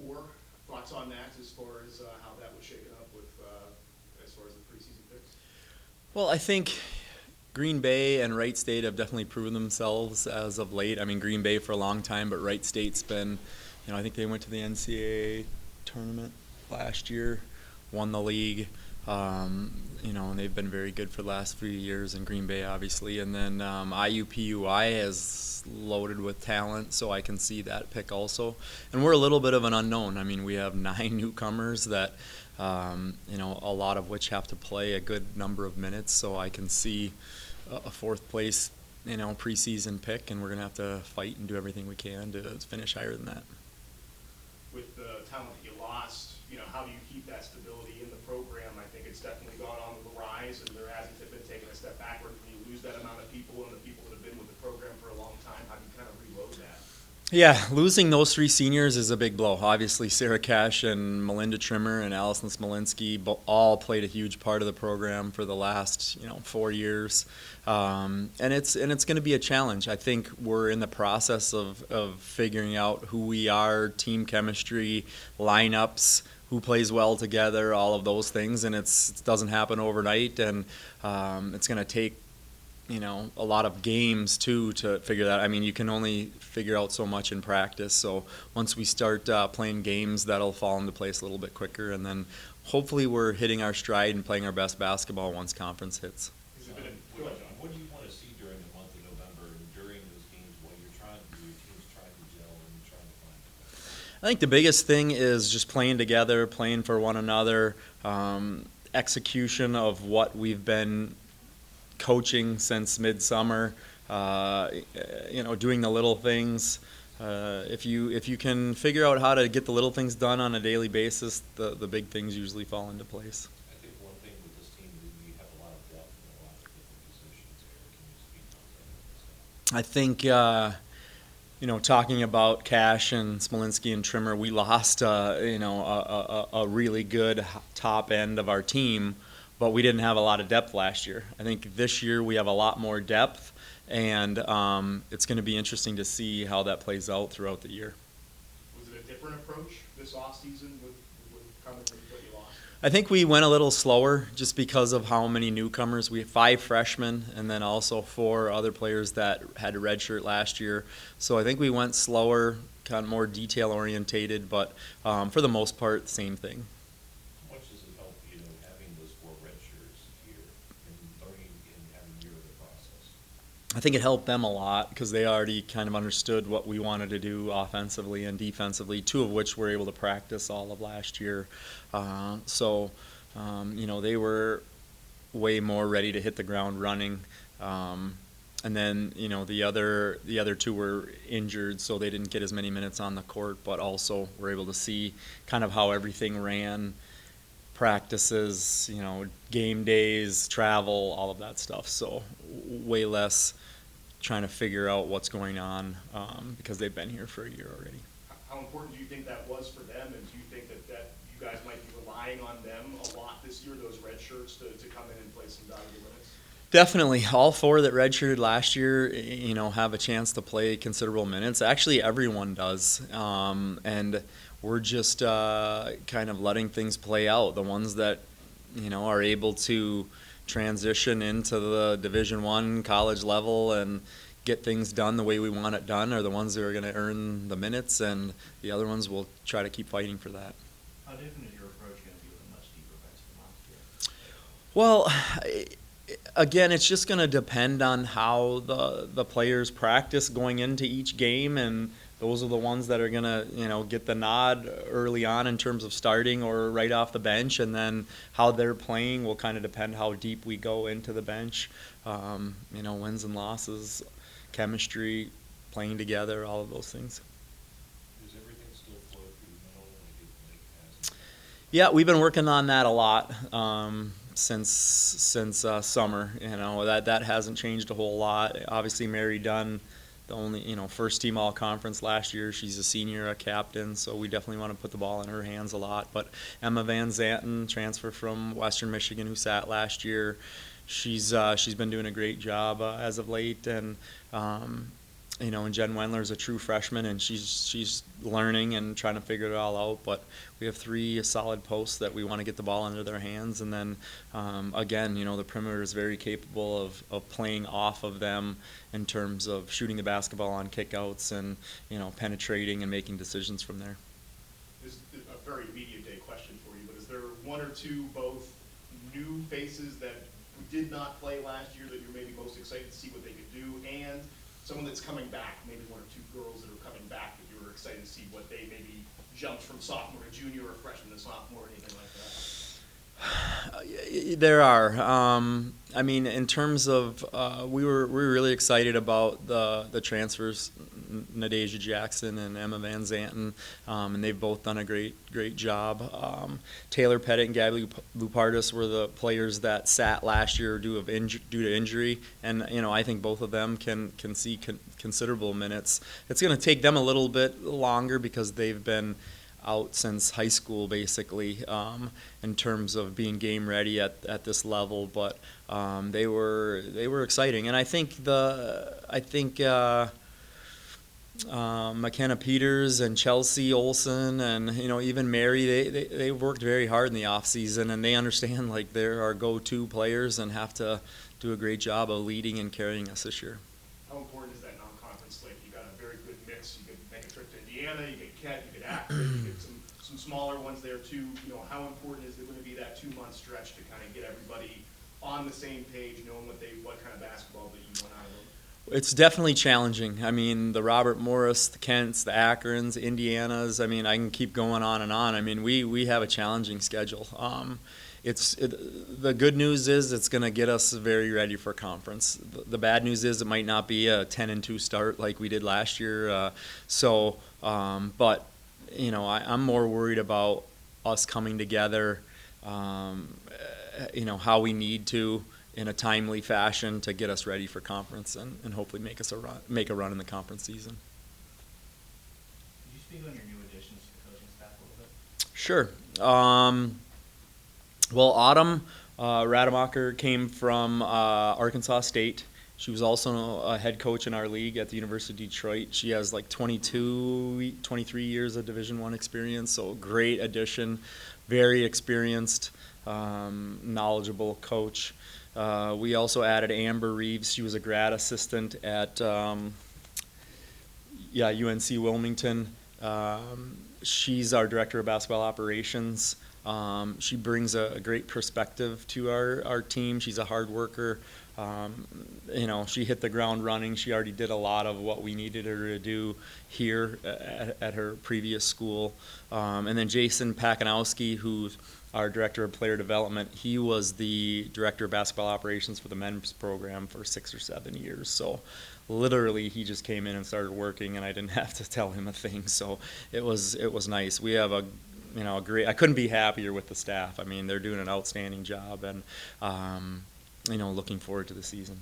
before. Thoughts on that as far as how that was shaken up with as far as the preseason picks? Well, I think Green Bay and Wright State have definitely proven themselves as of late. I mean, Green Bay for a long time, but Wright State's been, I think they went to the NCAA tournament last year, won the league. And they've been very good for the last few years in Green Bay, obviously. And then IUPUI is loaded with talent, so I can see that pick also. And we're a little bit of an unknown. I mean, we have 9 newcomers that, a lot of which have to play a good number of minutes, so I can see a fourth place, preseason pick, and we're going to have to fight and do everything we can to finish higher than that. With the talent that you lost, how do you keep that stability in the program? I think it's definitely gone on the rise, and there hasn't been taken a step backward. When you lose that amount of people and the people that have been with the program for a long time, how do you kind of reload that? Yeah, losing those 3 seniors is a big blow. Obviously, Sarah Cash and Melinda Trimmer and Allison Smolinski all played a huge part of the program for the last 4 years, and it's going to be a challenge. I think we're in the process of figuring out who we are, team chemistry, lineups, who plays well together, all of those things, and it doesn't happen overnight, and it's going to take a lot of games too to figure that. I mean, you can only figure out so much in practice. So once we start playing games, that'll fall into place a little bit quicker, and then hopefully we're hitting our stride and playing our best basketball once conference hits. What do you want to see during the month of November and during those games while your team's trying to gel and trying to find it? I think the biggest thing is just playing together, playing for one another, execution of what we've been coaching since midsummer, doing the little things. If you can figure out how to get the little things done on a daily basis, the big things usually fall into place. I think one thing with this team is we have a lot of depth in a lot of different positions. Can you speak on that? I think talking about Cash and Smolinski and Trimmer, we lost a really good top end of our team, but we didn't have a lot of depth last year. I think this year we have a lot more depth, and it's going to be interesting to see how that plays out throughout the year. Was it a different approach this offseason with coming from what you lost? I think we went a little slower just because of how many newcomers. We have 5 freshmen and then also 4 other players that had a redshirt last year. So I think we went slower, kind of more detail-orientated, but for the most part, same thing. How much does it help, having those 4 redshirts here and learning and having a year of the process? I think it helped them a lot because they already kind of understood what we wanted to do offensively and defensively, 2 of which were able to practice all of last year. They were way more ready to hit the ground running. And then, the other 2 were injured, so they didn't get as many minutes on the court, but also were able to see kind of how everything ran, practices, game days, travel, all of that stuff. So way less trying to figure out what's going on because they've been here for a year already. How important do you think that was for them, and do you think that you guys might be relying on them a lot this year, those red shirts, to come in and play some valuable minutes? Definitely. All 4 that redshirted last year, have a chance to play considerable minutes. Actually, everyone does. And we're just kind of letting things play out. The ones that, are able to transition into the Division I college level and get things done the way we want it done are the ones that are going to earn the minutes, and the other ones will try to keep fighting for that. How different is your approach going to be with a much deeper bench than last year? Well, again, it's just going to depend on how the players practice going into each game, and those are the ones that are going to get the nod early on in terms of starting or right off the bench, and then how they're playing will kind of depend how deep we go into the bench. Wins and losses, chemistry, playing together, all of those things. Does everything still flow through the middle like it has? Yeah, we've been working on that a lot since summer. That hasn't changed a whole lot. Obviously, Mary Dunn, the only first team all conference last year. She's a senior, a captain, so we definitely want to put the ball in her hands a lot. But Emma Van Zanten, transfer from Western Michigan, who sat last year, she's been doing a great job as of late, and and Jen Wendler's a true freshman, and she's learning and trying to figure it all out. But we have 3 solid posts that we want to get the ball into their hands, and then again, the perimeter is very capable of playing off of them in terms of shooting the basketball on kickouts and penetrating and making decisions from there. This is a very media day question for you, but is there 1 or 2 both new faces that did not play last year that you're maybe most excited to see what they could do, and someone that's coming back, maybe 1 or 2 girls that are coming back that you were excited to see what they maybe jumped from sophomore to junior or freshman to sophomore, anything like that? There are. In terms of, we were really excited about the transfers, Nadeja Jackson and Emma Van Zanten, and they've both done a great job. Taylor Pettit and Gabby Lupardis were the players that sat last year due to injury, and I think both of them can see considerable minutes. It's going to take them a little bit longer because they've been out since high school, basically, in terms of being game ready at this level. But they were exciting, and I think McKenna Peters and Chelsea Olsen and even Mary, they worked very hard in the off season, and they understand they're our go-to players and have to do a great job of leading and carrying us this year. How important is that non-conference slate? You got a very good mix. You could make a trip to Indiana, you get Kent, you get Akron, you get some smaller ones there too. How important is it going to be that 2-month stretch to kind of get everybody on the same page, knowing what kind of basketball that you want out of them? It's definitely challenging. The Robert Morris, the Kents, the Akrons, Indianas. I can keep going on and on. We have a challenging schedule. The good news is it's going to get us very ready for conference. The bad news is it might not be a 10-2 start like we did last year. But I'm more worried about us coming together, how we need to in a timely fashion to get us ready for conference and hopefully make a run in the conference season. Could you speak on your new additions to the coaching staff a little bit? Sure. Well, Autumn Rademacher came from Arkansas State. She was also a head coach in our league at the University of Detroit. She has 23 years of Division I experience, so great addition, very experienced, knowledgeable coach. We also added Amber Reeves. She was a grad assistant at UNC Wilmington. She's our director of basketball operations. She brings a great perspective to our team. She's a hard worker. She hit the ground running. She already did a lot of what we needed her to do here at her previous school. And then Jason Pakanowski, who's our director of player development, he was the director of basketball operations for the men's program for 6 or 7 years. So literally he just came in and started working, and I didn't have to tell him a thing. So it was nice. We have a great, I couldn't be happier with the staff. They're doing an outstanding job, and looking forward to the season.